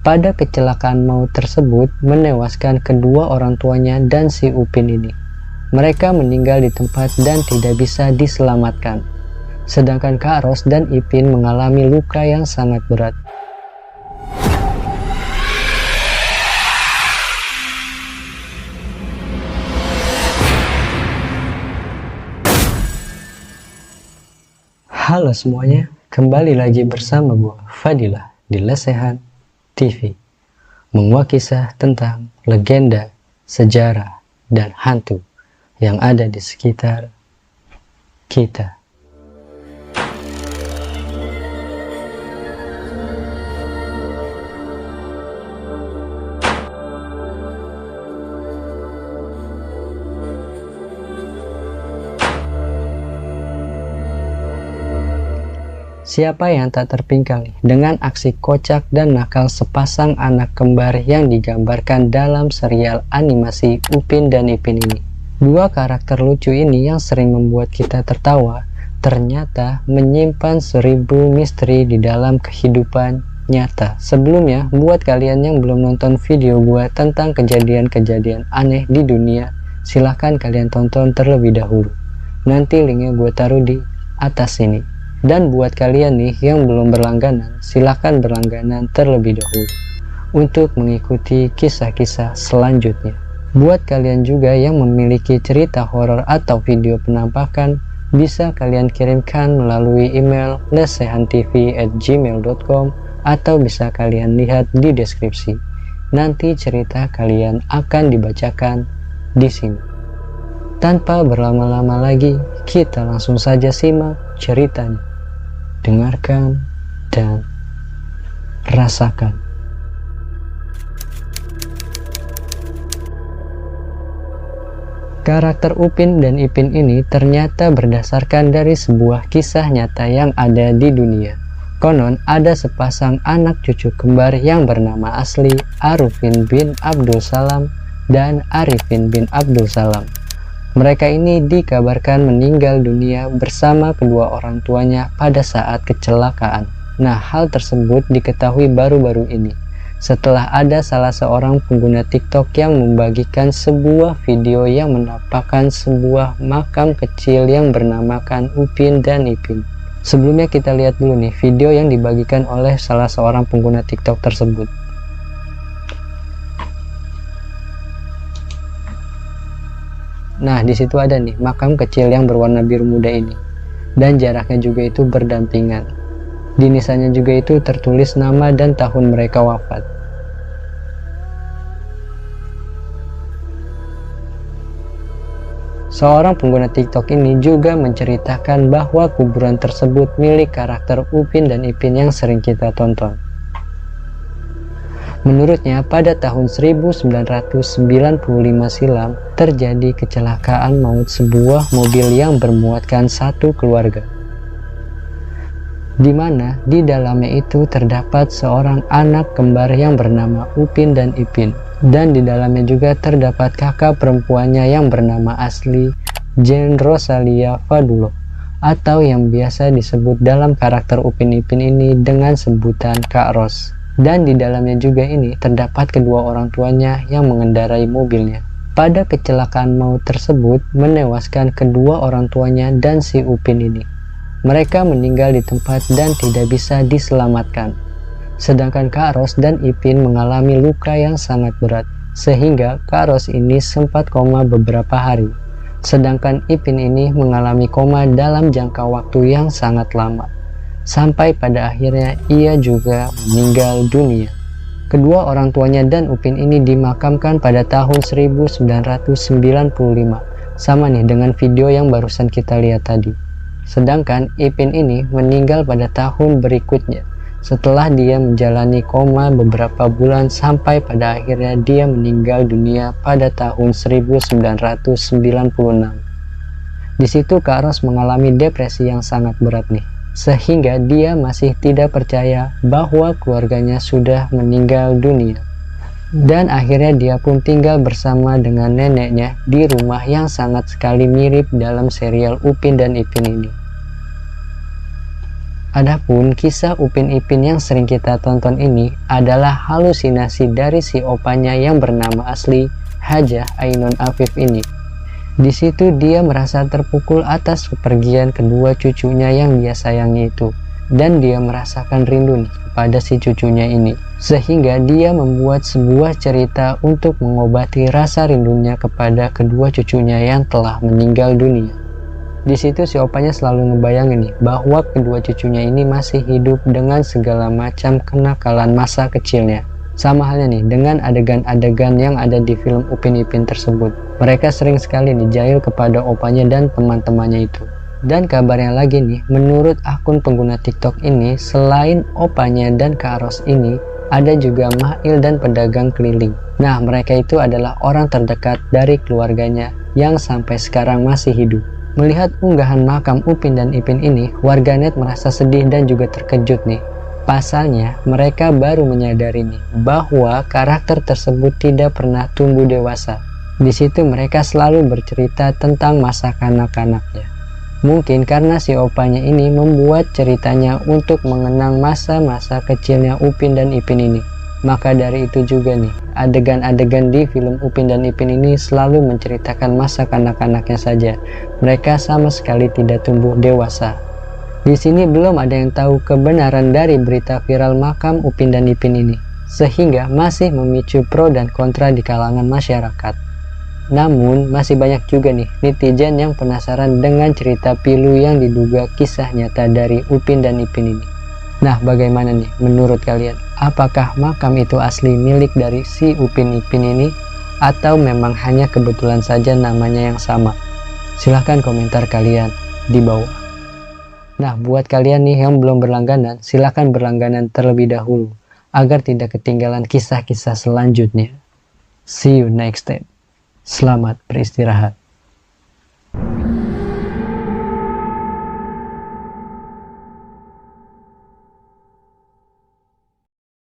Pada kecelakaan maut tersebut menewaskan kedua orang tuanya dan si Upin ini. Mereka meninggal di tempat dan tidak bisa diselamatkan. Sedangkan Kak Ros dan Ipin mengalami luka yang sangat berat. Halo semuanya, kembali lagi bersama gue Fadilah di Lesehan TV, menguak kisah tentang legenda, sejarah, dan hantu yang ada di sekitar kita. Siapa yang tak terpingkali dengan aksi kocak dan nakal sepasang anak kembar yang digambarkan dalam serial animasi Upin dan Ipin ini. Dua karakter lucu ini yang sering membuat kita tertawa, ternyata menyimpan 1000 misteri di dalam kehidupan nyata. Sebelumnya, buat kalian yang belum nonton video gua tentang kejadian-kejadian aneh di dunia, silahkan kalian tonton terlebih dahulu. Nanti linknya gua taruh di atas sini. Dan buat kalian nih yang belum berlangganan, silahkan berlangganan terlebih dahulu untuk mengikuti kisah-kisah selanjutnya. Buat kalian juga yang memiliki cerita horor atau video penampakan, bisa kalian kirimkan melalui email lesehantv@gmail.com atau bisa kalian lihat di deskripsi. Nanti cerita kalian akan dibacakan di sini. Tanpa berlama-lama lagi, kita langsung saja simak ceritanya. Dengarkan dan rasakan. Karakter Upin dan Ipin ini ternyata berdasarkan dari sebuah kisah nyata yang ada di dunia. Konon ada sepasang anak cucu kembar yang bernama asli Arifin bin Abdul Salam dan Arifin bin Abdul Salam. Mereka ini dikabarkan meninggal dunia bersama kedua orang tuanya pada saat kecelakaan. Nah, hal tersebut diketahui baru-baru ini, setelah ada salah seorang pengguna TikTok yang membagikan sebuah video yang menampakkan sebuah makam kecil yang bernamakan Upin dan Ipin. Sebelumnya kita lihat dulu nih video yang dibagikan oleh salah seorang pengguna TikTok tersebut. Nah, di situ ada nih makam kecil yang berwarna biru muda ini, dan jaraknya juga itu berdampingan. Di nisannya juga itu tertulis nama dan tahun mereka wafat. Seorang pengguna TikTok ini juga menceritakan bahwa kuburan tersebut milik karakter Upin dan Ipin yang sering kita tonton. Menurutnya, pada tahun 1995 silam terjadi kecelakaan maut sebuah mobil yang bermuatkan satu keluarga, di mana di dalamnya itu terdapat seorang anak kembar yang bernama Upin dan Ipin, dan di dalamnya juga terdapat kakak perempuannya yang bernama asli Jen Rosalia Fadulo, atau yang biasa disebut dalam karakter Upin Ipin ini dengan sebutan Kak Ros. Dan di dalamnya juga ini terdapat kedua orang tuanya yang mengendarai mobilnya. Pada kecelakaan maut tersebut menewaskan kedua orang tuanya dan si Upin ini. Mereka meninggal di tempat dan tidak bisa diselamatkan. Sedangkan Kak Ros dan Ipin mengalami luka yang sangat berat, sehingga Kak Ros ini sempat koma beberapa hari. Sedangkan Ipin ini mengalami koma dalam jangka waktu yang sangat lama, sampai pada akhirnya ia juga meninggal dunia. Kedua orang tuanya dan Upin ini dimakamkan pada tahun 1995, sama nih dengan video yang barusan kita lihat tadi. Sedangkan Ipin ini meninggal pada tahun berikutnya, setelah dia menjalani koma beberapa bulan sampai pada akhirnya dia meninggal dunia pada tahun 1996. Di situ Kak Ros mengalami depresi yang sangat berat nih, sehingga dia masih tidak percaya bahwa keluarganya sudah meninggal dunia. Dan akhirnya dia pun tinggal bersama dengan neneknya di rumah yang sangat sekali mirip dalam serial Upin dan Ipin ini. Adapun kisah Upin Ipin yang sering kita tonton ini adalah halusinasi dari si opanya yang bernama asli Hajah Ainun Afif ini. Di situ dia merasa terpukul atas kepergian kedua cucunya yang dia sayangi itu, dan dia merasakan rindu nih kepada si cucunya ini, sehingga dia membuat sebuah cerita untuk mengobati rasa rindunya kepada kedua cucunya yang telah meninggal dunia. Di situ si opanya selalu ngebayangin nih bahwa kedua cucunya ini masih hidup dengan segala macam kenakalan masa kecilnya. Sama halnya nih dengan adegan-adegan yang ada di film Upin Ipin tersebut. Mereka sering sekali nih jahil kepada opanya dan teman-temannya itu. Dan kabarnya lagi nih, menurut akun pengguna TikTok ini, selain opanya dan Kak Ros ini, ada juga Mail dan pedagang keliling. Nah, mereka itu adalah orang terdekat dari keluarganya yang sampai sekarang masih hidup. Melihat unggahan makam Upin dan Ipin ini, warganet merasa sedih dan juga terkejut nih. Pasalnya, mereka baru menyadari nih bahwa karakter tersebut tidak pernah tumbuh dewasa. Di situ mereka selalu bercerita tentang masa kanak-kanaknya. Mungkin karena si opanya ini membuat ceritanya untuk mengenang masa-masa kecilnya Upin dan Ipin ini. Maka dari itu juga nih, adegan-adegan di film Upin dan Ipin ini selalu menceritakan masa kanak-kanaknya saja. Mereka sama sekali tidak tumbuh dewasa. Di sini belum ada yang tahu kebenaran dari berita viral makam Upin dan Ipin ini, sehingga masih memicu pro dan kontra di kalangan masyarakat. Namun masih banyak juga nih netizen yang penasaran dengan cerita pilu yang diduga kisah nyata dari Upin dan Ipin ini. Nah, bagaimana nih menurut kalian? Apakah makam itu asli milik dari si Upin Ipin ini, atau memang hanya kebetulan saja namanya yang sama? Silahkan komentar kalian di bawah. Nah, buat kalian nih yang belum berlangganan, silahkan berlangganan terlebih dahulu agar tidak ketinggalan kisah-kisah selanjutnya. See you next time. Selamat beristirahat.